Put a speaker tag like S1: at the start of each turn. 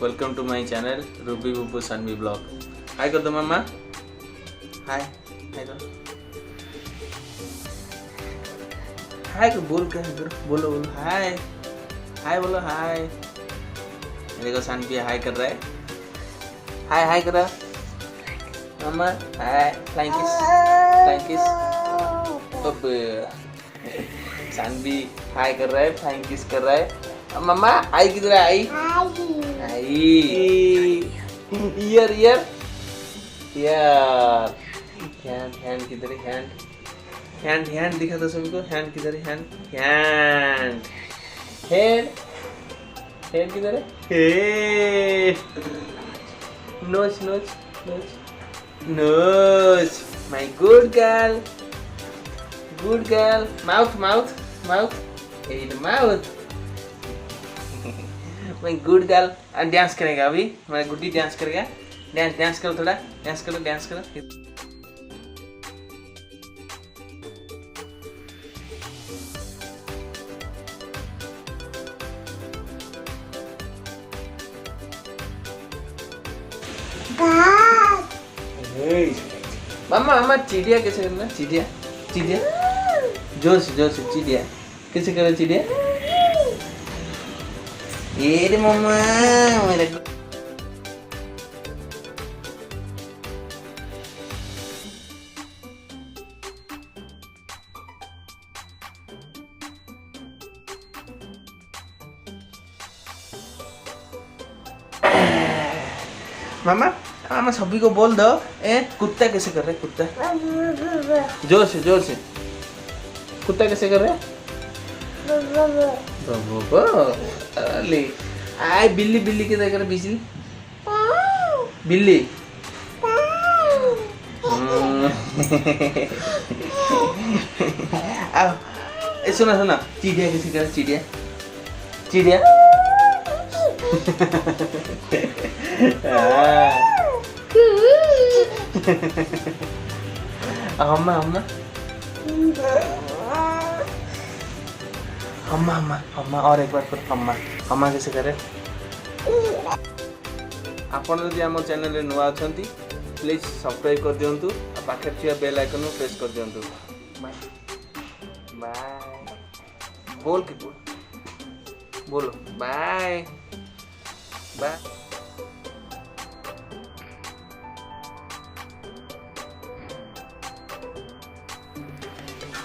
S1: Welcome to my channel Ruby Bubu Saanvi blog. Hi कर दो मम्मा, हाय हाय कर, हाय कर, बोल क्या है, बोलो बोलो हाय हाय, बोलो हाय। देखो सानवी हाय कर रहा है, हाय हाय कर रहा मम्मा, हाय फ्लाइंग किस। अब सानवी हाय कर रहा है, फ्लाइंग किस कर रहा है। मम्मा आई किधर है, आई आई, ईयर ईयर यार, हैंड हैंड किधर है, हैंड हैंड हैंड दिखा दो सभी को, हैंड किधर है, हैंड हैंड हेड हेड किधर है, head nose nose nose nose, my good girl, mouth mouth mouth, at mouth, my good girl. Dance करेगा अभी, मेरा गुड्डी डांस करेगा, डांस डांस करो, थोड़ा डांस करो, डांस करो। मम्मा मम्मा चिड़िया कैसे करना, चिड़िया चिड़िया, जोर से चिड़िया कैसे करो, चिड़िया ये मम्मा मेरा मामा मामा सभी को बोल दो, कुत्ता कैसे कर रहे, कुत्ता जोर से कुत्ता कैसे कर रहे, अरे आय बिल्ली बिल्ली के देख रहे, बिजली बिल्ली सुना चिड़िया कैसे कर, चिड़िया चिड़िया अम्मा अम्मा अम्मा अम्मा अम्मा, और एक बार करो, अम्मा अम्मा कैसे करे। आपण यदि आम चैनल रे नुआ अछंती प्लीज सब्सक्राइब कर दियंतु, आ पाखे थिया बेल आइकन प्रेस कर दियंतु। बाय बाय बोल के बोलो बाय बाय।